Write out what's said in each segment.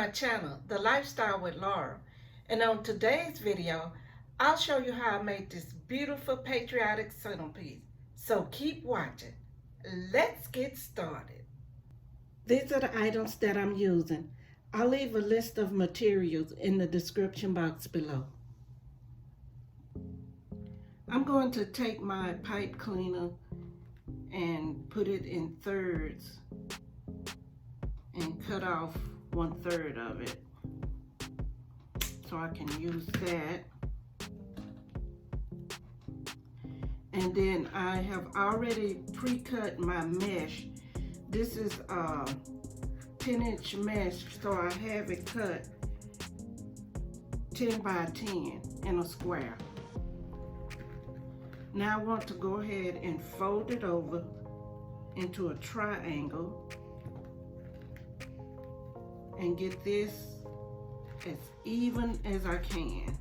my channel, The Lifestyle with Laura, and on today's video, I'll show you how I made this beautiful patriotic centerpiece. So keep watching. Let's get started. These are the items that I'm using. I'll leave a list of materials in the description box below. I'm going to take my pipe cleaner and put it in thirds and cut off 1/3 of it so I can use that. And then I have already pre-cut my mesh. This is a 10-inch mesh, so I have it cut 10 by 10 in a square. Now I want to go ahead and fold it over into a triangle and get this as even as I can.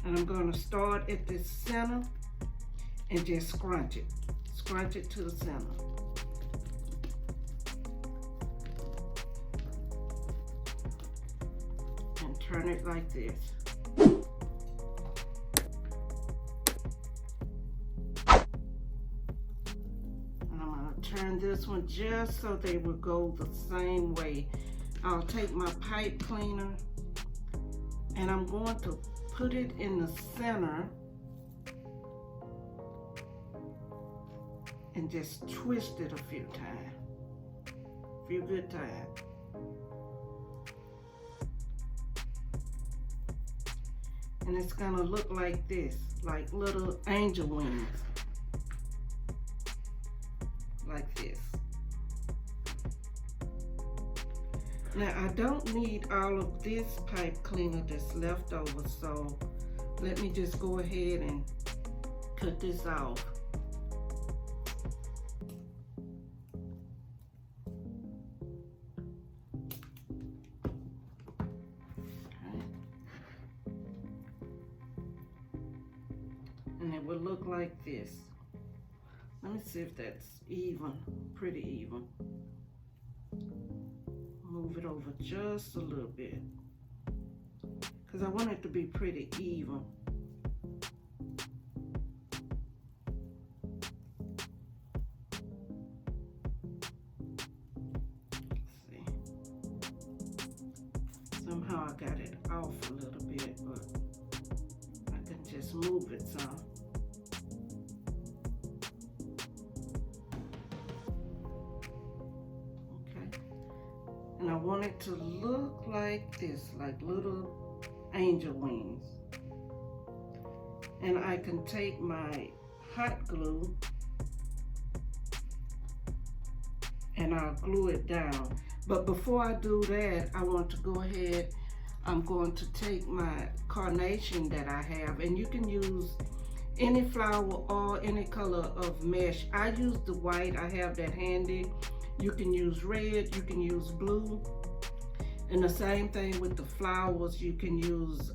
And I'm going to start at the center and just scrunch it to the center. And turn it like this. Turn this one just so they will go the same way. I'll take my pipe cleaner and I'm going to put it in the center and just twist it a few good times. And it's gonna look like this, like little angel wings. Like this. Now I don't need all of this pipe cleaner that's left over, so let me just go ahead and cut this off. Okay. And it will look like this. Let me see if that's even, pretty even. Move it over just a little bit, because I want it to be pretty even. Let's see. Somehow I got it off a little bit, but I can just move it some. And I want it to look like this, like little angel wings. And I can take my hot glue and I'll glue it down. But before I do that, I want to go ahead, I'm going to take my Carnation that I have, and you can use any flower or any color of mesh. I use the white, I have that handy. You can use red, you can use blue. And the same thing with the flowers, you can use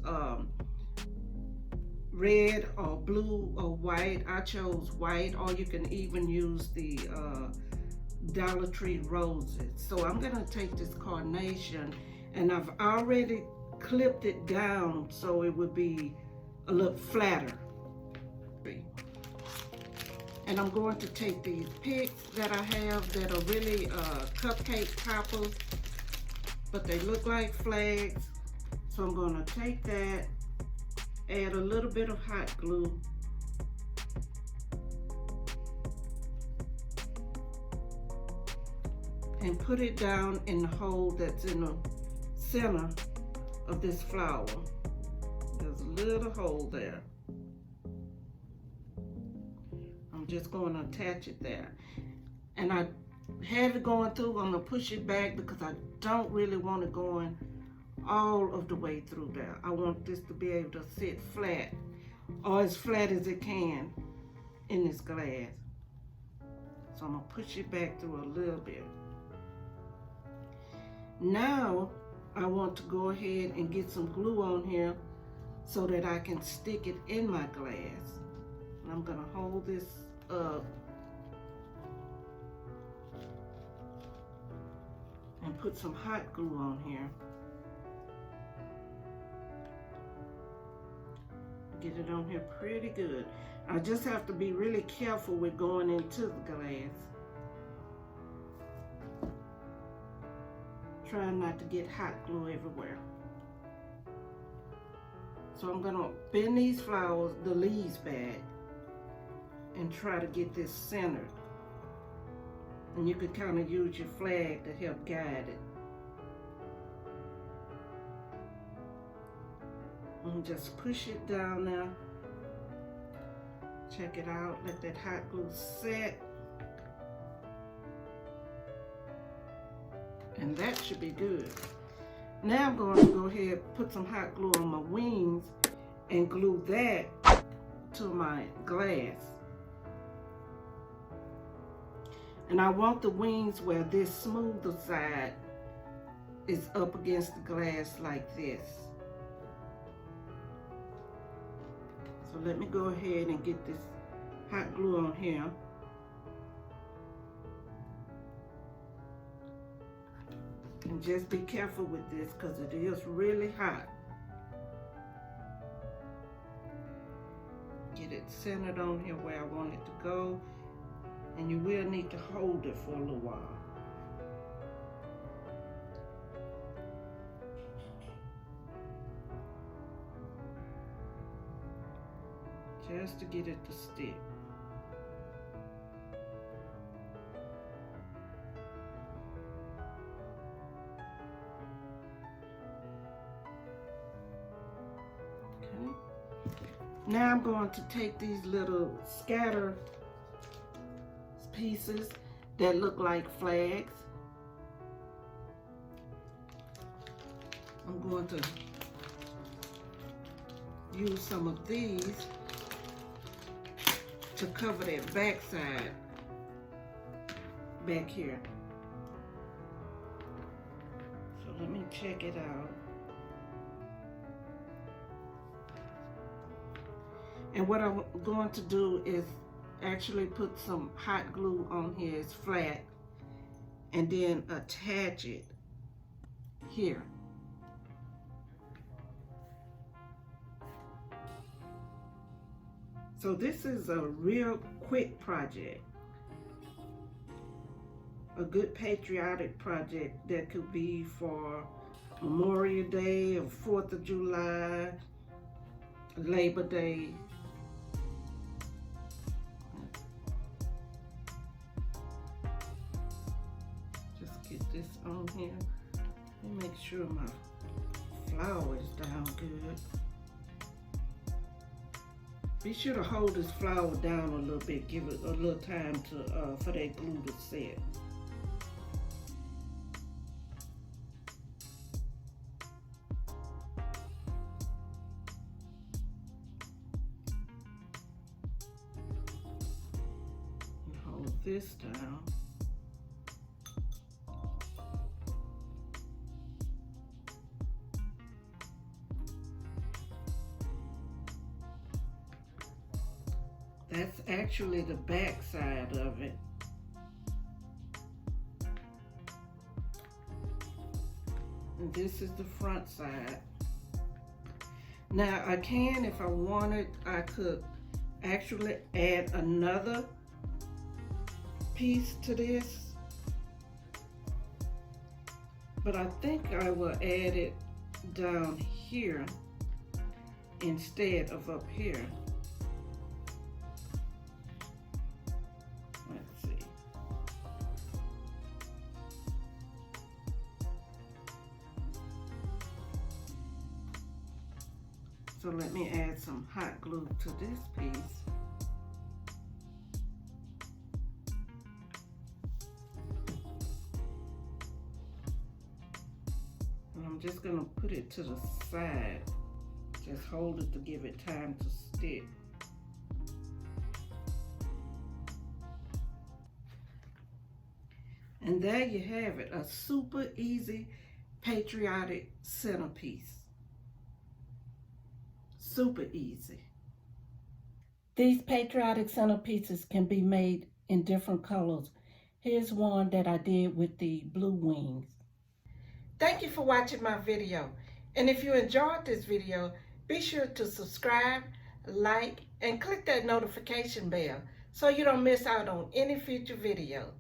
red or blue or white. I chose white, or you can even use the Dollar Tree roses. So I'm gonna take this Carnation, and I've already clipped it down so it would be a little flatter. And I'm going to take these picks that I have that are really cupcake toppers, but they look like flags. So I'm going to take that, add a little bit of hot glue, and put it down in the hole that's in the center of this flower. There's a little hole there. Just going to attach it there, and I have it going through. I'm going to push it back because I don't really want it going all of the way through there. I want this to be able to sit flat, or as flat as it can in this glass. So I'm going to push it back through a little bit. Now I want to go ahead and get some glue on here so that I can stick it in my glass. And I'm going to hold this up and put some hot glue on here. Get it on here pretty good. I just have to be really careful with going into the glass. Trying not to get hot glue everywhere. So I'm gonna bend these flowers, the leaves back, and try to get this centered. And you could kind of use your flag to help guide it. And just push it down now. Check it out, let that hot glue set. And that should be good. Now I'm going to go ahead and put some hot glue on my wings and glue that to my glass. And I want the wings where this smoother side is up against the glass like this. So let me go ahead and get this hot glue on here. And just be careful with this because it is really hot. Get it centered on here where I want it to go. And you will need to hold it for a little while. Just to get it to stick. Okay. Now I'm going to take these little scatter pieces that look like flags. I'm going to use some of these to cover that back side back here. So let me check it out. And what I'm going to do is actually put some hot glue on here. It's flat, and then attach it here. So this is a real quick project, a good patriotic project that could be for Memorial Day or 4th of July, Labor Day. This on here and make sure my flower is down good. Be sure to hold this flower down a little bit, give it a little time to for that glue to set. And hold this down. That's actually the back side of it. And this is the front side. Now I can, if I wanted, I could actually add another piece to this. But I think I will add it down here instead of up here. So let me add some hot glue to this piece. And I'm just going to put it to the side. Just hold it to give it time to stick. And there you have it, a super easy patriotic centerpiece. Super easy. These patriotic centerpieces can be made in different colors. Here's one that I did with the blue wings. Thank you for watching my video. And if you enjoyed this video, be sure to subscribe, like, and click that notification bell so you don't miss out on any future video.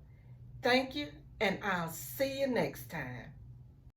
Thank you, and I'll see you next time.